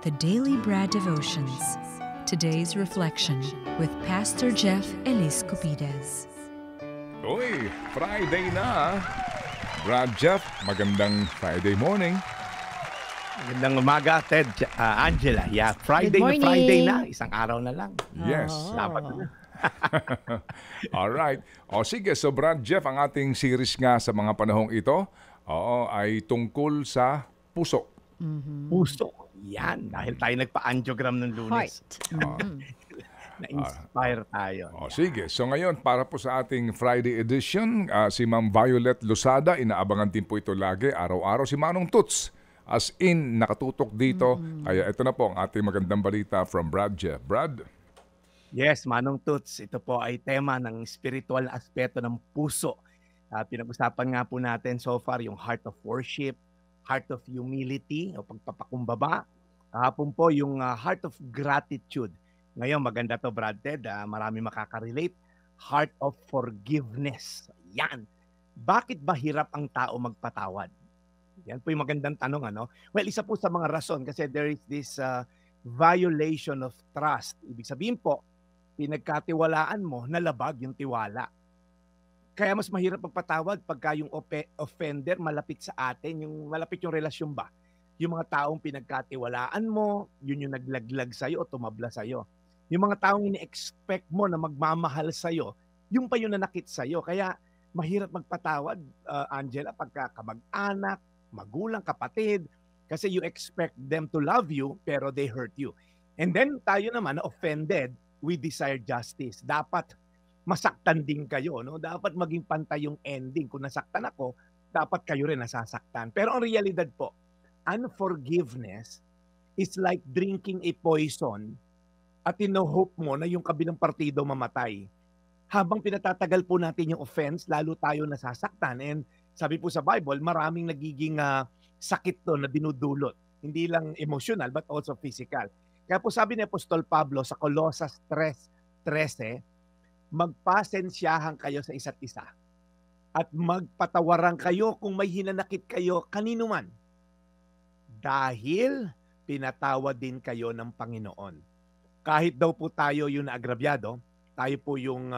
The Daily Bread Devotions. Today's reflection with Pastor Jeff Elis Cupides. Uy, Friday na. Brad Jeff, magandang Friday morning. Magandang umaga, Ted, Angela. Yeah, Friday Good na morning. Friday na. Isang araw na lang. Yes. Sabado na. Alright. O sige, so Brad Jeff, ang ating series nga sa mga panahong ito, ay tungkol sa puso. Puso. Yan. Dahil tayo nagpa-angiogram ng Lunes. Heart. Na-inspire tayo. O sige, so ngayon para po sa ating Friday edition, si Ma'am Violet Losada, inaabangan din po ito lagi, araw-araw. Si Manong Toots, as in, nakatutok dito. Kaya ito na po ang ating magandang balita from Brad Jeff. Brad? Yes, Manong Toots. Ito po ay tema ng spiritual na aspeto ng puso. Pinag-usapan nga po natin so far yung heart of worship, heart of humility o pagpapakumbaba. Kahapon po yung heart of gratitude. Ngayon maganda to, Brad Ted. Marami makaka-relate. Heart of forgiveness. Yan. Bakit ba hirap ang tao magpatawad? Yan po yung magandang tanong. Well, isa po sa mga rason kasi there is this violation of trust. Ibig sabihin po, pinagkatiwalaan mo, nalabag yung tiwala. Kaya mas mahirap magpatawad pagka yung offender malapit sa atin, yung malapit yung relasyon ba. Yung mga taong pinagkatiwalaan mo, yun yung naglaglag sa'yo o tumabla sa'yo. Yung mga taong ini-expect mo na magmamahal sa'yo, yung pa yung nanakit sa'yo. Kaya mahirap magpatawad, Angela, pagka kamag-anak, magulang, kapatid, kasi you expect them to love you, pero they hurt you. And then tayo naman na offended, we desire justice. Dapat masaktan din kayo, no? Dapat maging pantay yung ending. Kung nasaktan ako, dapat kayo rin nasasaktan. Pero ang realidad po, unforgiveness is like drinking a poison at ino-hope mo na yung kabilang partido mamatay. Habang pinatatagal po natin yung offense, lalo tayo nasasaktan. And sabi po sa Bible, maraming nagiging sakit to na dinudulot. Hindi lang emotional but also physical. Kaya po sabi ni Apostol Pablo sa Colosas 3:13, magpasensyahan kayo sa isa't isa at magpatawaran kayo kung may hinanakit kayo kanino man. Dahil pinatawad din kayo ng Panginoon. Kahit daw po tayo yung naagrabyado, tayo po yung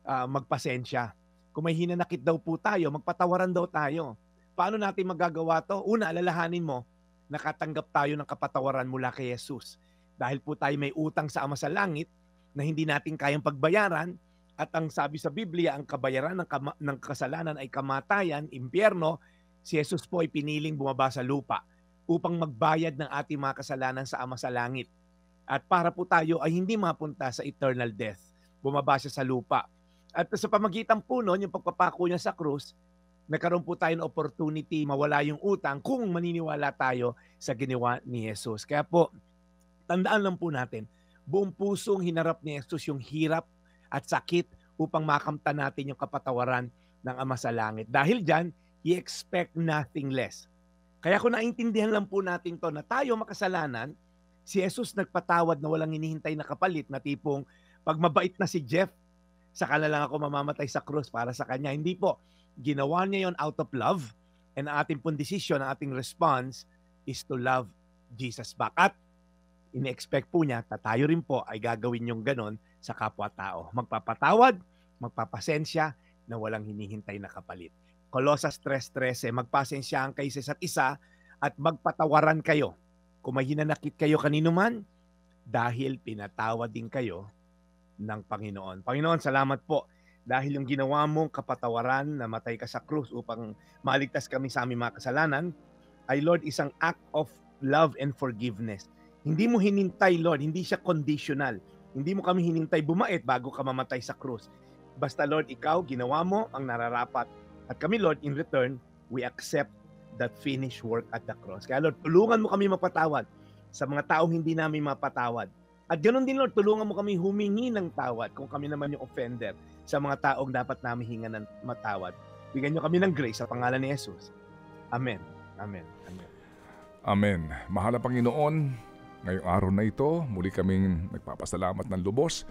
magpasensya. Kung may hinanakit daw po tayo, magpatawaran daw tayo. Paano natin magagawa to? Una, alalahanin mo, nakatanggap tayo ng kapatawaran mula kay Jesus. Dahil po tayo may utang sa Ama sa Langit na hindi natin kayang pagbayaran, at ang sabi sa Biblia, ang kabayaran ng kasalanan ay kamatayan, impyerno. Si Jesus po ay piniling bumaba sa lupa upang magbayad ng ating mga kasalanan sa Ama sa Langit. At para po tayo ay hindi mapunta sa eternal death, bumaba siya sa lupa. At sa pamagitan po noon, yung pagpapako niya sa krus, nagkaroon po tayo ng opportunity mawala yung utang kung maniniwala tayo sa ginawa ni Jesus. Kaya po, tandaan lang po natin, buong pusong hinarap ni Jesus yung hirap at sakit upang makamtan natin yung kapatawaran ng Ama sa Langit. Dahil dyan, He expect nothing less. Kaya kung naintindihan lang po natin to na tayo makasalanan, si Jesus nagpatawad na walang hinihintay na kapalit na tipong pag mabait na si Jeff, saka na lang ako mamamatay sa krus para sa kanya. Hindi po. Ginawa niya yon out of love, and ang ating pong decision, ang ating response is to love Jesus back. At ini-expect po niya, tayo rin po ay gagawin yung ganon sa kapwa-tao. Magpapatawad, magpapasensya na walang hinihintay na kapalit. Colosas 3:13, magpasensyahan kayo sa isa't isa at magpatawaran kayo kung may hinanakit kayo kanino man dahil pinatawad din kayo ng Panginoon. Panginoon, salamat po dahil yung ginawa mong kapatawaran na matay ka sa krus upang maligtas kami sa aming mga kasalanan ay, Lord, isang act of love and forgiveness. Hindi mo hinintay, Lord, hindi siya conditional. Hindi mo kami hinintay bumait bago ka mamatay sa krus. Basta, Lord, ikaw, ginawa mo ang nararapat. At kami, Lord, in return, we accept that finished work at the cross. Kaya, Lord, tulungan mo kami mapatawad sa mga taong hindi namin mapatawad. At ganoon din, Lord, tulungan mo kami humingi ng tawad kung kami naman yung offender sa mga taong dapat namin hinga ng matawad. Bigyan niyo kami ng grace sa pangalan ni Jesus. Amen. Amen. Amen. Amen. Mahal na Panginoon, ngayong araw na ito, muli kaming nagpapasalamat ng lubos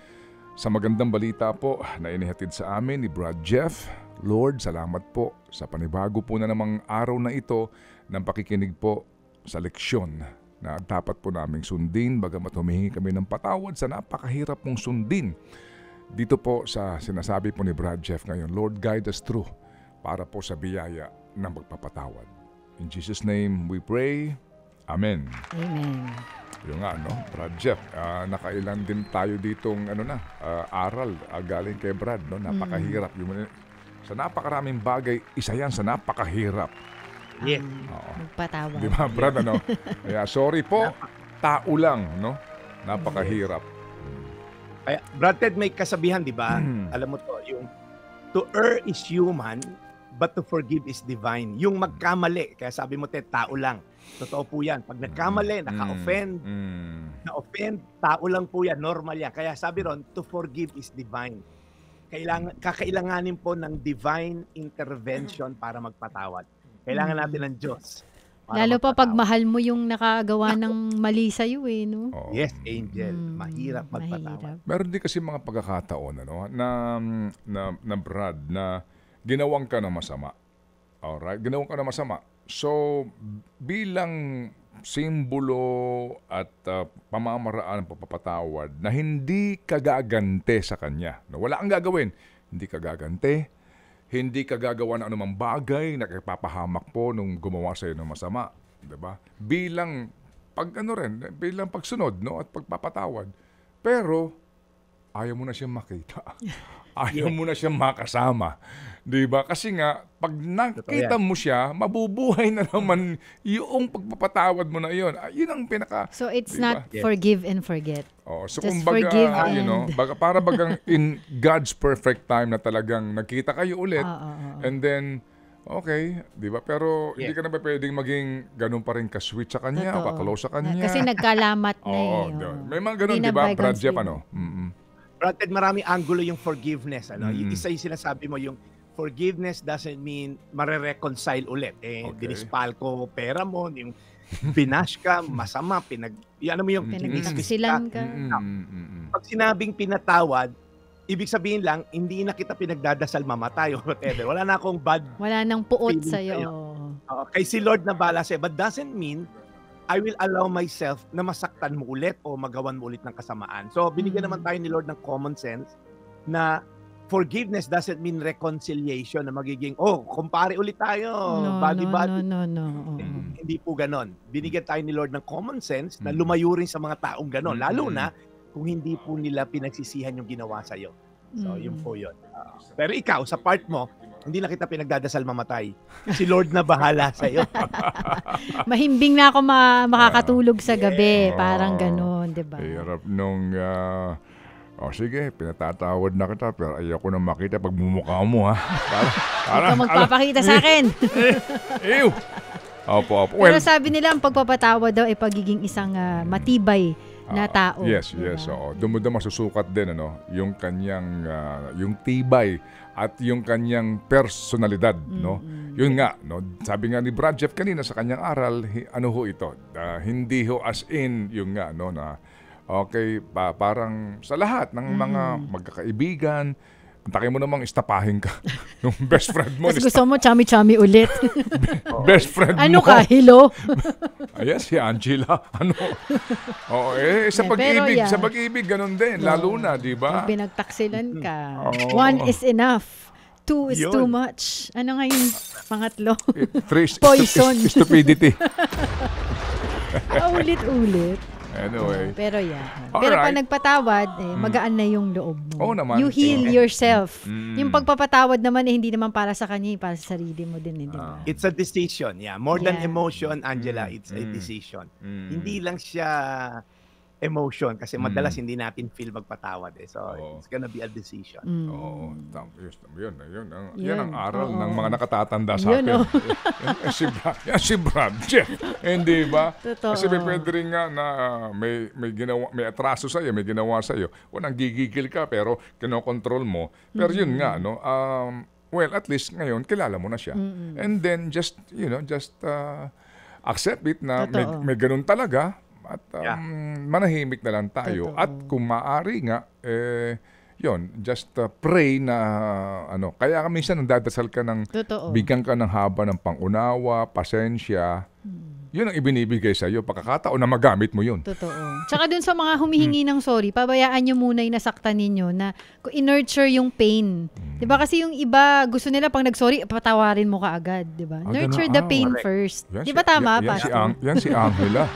sa magandang balita po na inihatid sa amin ni Brad Jeff. Lord, salamat po sa panibago po na namang araw na ito ng pakikinig po sa leksyon na dapat po naming sundin, bagamat humihingi kami ng patawad sa napakahirap mong sundin. Dito po sa sinasabi po ni Brad Jeff ngayon, Lord, guide us through para po sa biyaya ng magpapatawad. In Jesus' name we pray. Amen. Amen. Yung nga, no? Brad Jeff, nakailan din tayo ditong aral galing kay Brad, no? Napakahirap. Sa napakaraming bagay, isa yan sa napakahirap. Yes. Magpatawad. Di ba, Brad, ano? Kaya sorry po, tao lang, no? Napakahirap. Kaya, Brad Ted, may kasabihan, di ba? Alam mo to, yung to err is human, but to forgive is divine. Yung magkamali, kaya sabi mo, Ted, tao lang. Totoo po yan. Pag nagkamali, naka-offend, na-offend, tao lang po yan, normal yan. Kaya sabi ron, to forgive is divine. Kakailanganin po ng divine intervention para magpatawad. Kailangan natin ng Diyos. Lalo pa pag mahal mo yung nakagawa ng mali sa'yo no? Yes, Angel. Mahirap magpatawad. Meron din kasi mga pagkakataon na Brad, na ginawang ka na masama. Alright? Ginawang ka na masama. So, bilang simbolo at pamamaraan ng pagpapatawad na hindi ka gagante sa kanya. Na wala kang gagawin. Hindi ka gagante. Hindi ka gagawa ng anumang bagay na ipapahamak po nung gumawa sa'yo ng masama. Diba? Bilang bilang pagsunod, no? At pagpapatawad. Pero, ayaw mo na siyang makita. Ayaw mo na siyang makasama. Diba? Kasi nga, pag nakita mo siya, mabubuhay na naman yung pagpapatawad mo na yun. Yun ang pinaka... So it's diba? not forgive and forget. So just kumbaga, forgive para bagang in God's perfect time na talagang nagkita kayo ulit. And then, okay, di ba? Pero hindi ka na ba pwedeng maging ganun pa rin ka-sweet sa kanya o ka-close sa kanya? Kasi nagkalamat na May mga ganun, di ba? Brad Jeff, Brad Ted, maraming angulo yung forgiveness. Isa yung sinasabi mo, yung forgiveness doesn't mean mare-reconcile ulit. Dinispal ko pera mo, yung binash ka, masama, pinagtaksilan ka. Pag sinabing pinatawad, ibig sabihin lang, hindi na kita pinagdadasal mamatay o whatever. Wala na akong bad... Wala nang puot sa'yo. Kay si Lord na bala sa'yo. But doesn't mean I will allow myself na masaktan mo ulit o magawan mo ulit ng kasamaan. So, binigyan naman tayo ni Lord ng common sense na forgiveness doesn't mean reconciliation na magiging, kumpare ulit tayo, body-body. No. Hindi po ganon. Binigyan tayo ni Lord ng common sense na lumayo rin sa mga taong ganon. Lalo na kung hindi po nila pinagsisihan yung ginawa sa'yo. So, yun po yun. Pero ikaw, sa part mo, hindi na kita pinagdadasal mamatay. Si Lord na bahala sa'yo. Mahimbing na ako makakatulog sa gabi. Parang ganon, di ba? Hirap nung... sige, pinatatawad na kita, pero ayaw ko na makita pag mumukha mo, ha? Para magpapakita sa akin. Ew! Opo. Pero sabi nila, ang pagpapatawad daw ay pagiging isang matibay na tao. Yes. Doon mo masusukat din, yung kanyang, yung tibay at yung kanyang personalidad, no? Yun nga, no? Sabi nga ni Brad Jeff kanina sa kanyang aral, ito? Hindi ho as in, yung nga, no, na okay, parang sa lahat ng mga magkakaibigan, takin mo namang istapahin ka. Yung best friend mo. Tapos gusto mo chami-chami ulit. Best friend mo. Ano ka, hello? Ayan, si Angela. Sa pag-ibig, ganun din. Lalo na, di ba? Pinagtaksilan ka. One is enough. Two is too much. Ano nga yung pangatlo? Poison. Stupidity. Ulit-ulit. Anyway. Pero Pero pag nagpatawad, magaan na yung loob mo. Naman. You heal yourself. Yung pagpapatawad naman, hindi naman para sa kanya, para sa sarili mo din. It's a decision. More than emotion, Angela, it's a decision. Hindi lang siya emotion kasi madalas hindi natin feel magpatawad So it's gonna be a decision. Yan ang aral ng mga nakatatanda sa akin. Si Brad Jeff. Hindi ba? Totoo. Kasi pwede rin nga na may atraso sa'yo, may ginawa sa'yo. Walang gigigil ka pero kinokontrol mo. Pero yun nga, no? At least ngayon kilala mo na siya. And then just accept it na may ganun talaga. At manahimik na lang tayo. At kung maaari nga, just pray na kaya minsan nang dadasal ka ng bigyan ka ng haba ng pangunawa, pasensya, yun ang ibinibigay sa iyo, pagkakataon na magamit mo yun. Totoo. Tsaka dun sa mga humihingi ng sorry, pabayaan nyo muna yung nasaktan ninyo na i-nurture yung pain. Diba kasi yung iba, gusto nila pag nag-sorry, patawarin mo ka agad. Diba? Nurture the pain first. Diba tama, Pastor? Yan si Angela.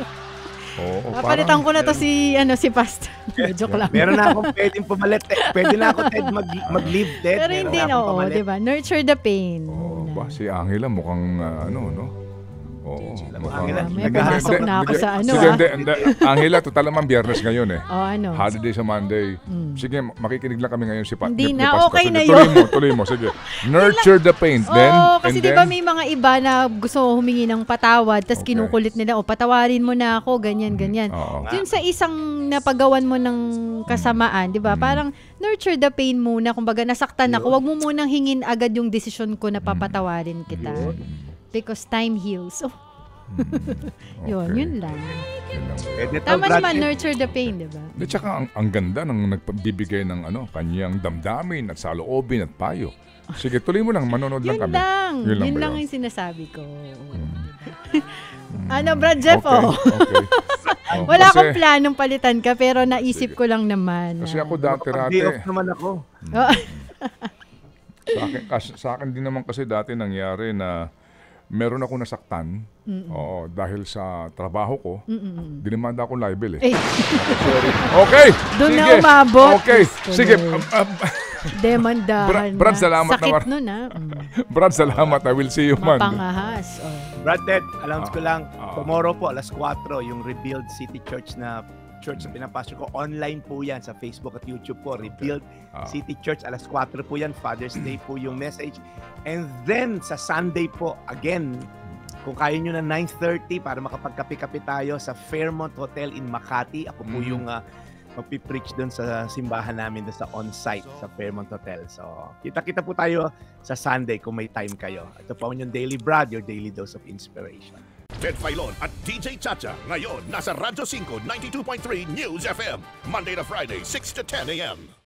Oo, papalitan ko na to si Pastor. Joke lang. Meron na akong pwedeng pumalit. Pwede na ako, Ted, mag-leave, Ted. Pero hindi na, diba? Nurture the pain. Si Angela mukhang no? Oo. May pumasok na ako sa Hindi. Angela, total naman biyernes ngayon eh. Ano? Holiday sa Monday. Sige, makikinig lang kami ngayon si Hindi na, okay na yun. Tuloy mo. Sige. Nurture the pain. Kasi diba may mga iba na gusto humingi ng patawad, tapos kinukulit nila, patawarin mo na ako, ganyan. Yun sa isang napagawan mo ng kasamaan, diba? Parang nurture the pain muna. Kumbaga, nasaktan ako, wag mo munang hingin agad yung desisyon ko na papatawarin kita. Because time heals. Yun lang. Tama naman, nurture the pain, diba? At saka ang ganda ng nagbibigay ng kanyang damdamin at saloobin at payo. Sige, tuloy mo lang, manonood lang kami. Yun lang yung sinasabi ko. Brad Jeff, Okay. Wala akong planong palitan ka, pero naisip ko lang naman. Kasi ako dati. naman ako. Sa akin din naman kasi dati nangyari na meron ako nasaktan dahil sa trabaho ko. Dinimanda ako libel eh. Sorry. Okay. Doon na umabot. Okay. Sige. Demandahan Brad, salamat sakit naman. Sakit nun Brad, salamat. I will see you Monday. Mapangahas. Brad, Ted, announce ko lang. Tomorrow po, alas 4, yung Rebuild City Church na pinapasok ko. Online po yan sa Facebook at YouTube po. Rebuild City Church, alas 4 po yan. Father's Day po yung message. And then, sa Sunday po, again, kung kaya nyo na 9:30 para makapagkape-kape tayo sa Fairmont Hotel in Makati. Ako po yung magpipreach doon sa simbahan namin doon sa on-site sa Fairmont Hotel. So, kita-kita po tayo sa Sunday kung may time kayo. Ito po ang yung Daily Brad, your daily dose of inspiration. Ted Filon at DJ Chacha. Ngayon, nasa Radyo 5, 92.3 News FM. Monday to Friday, 6 to 10 a.m.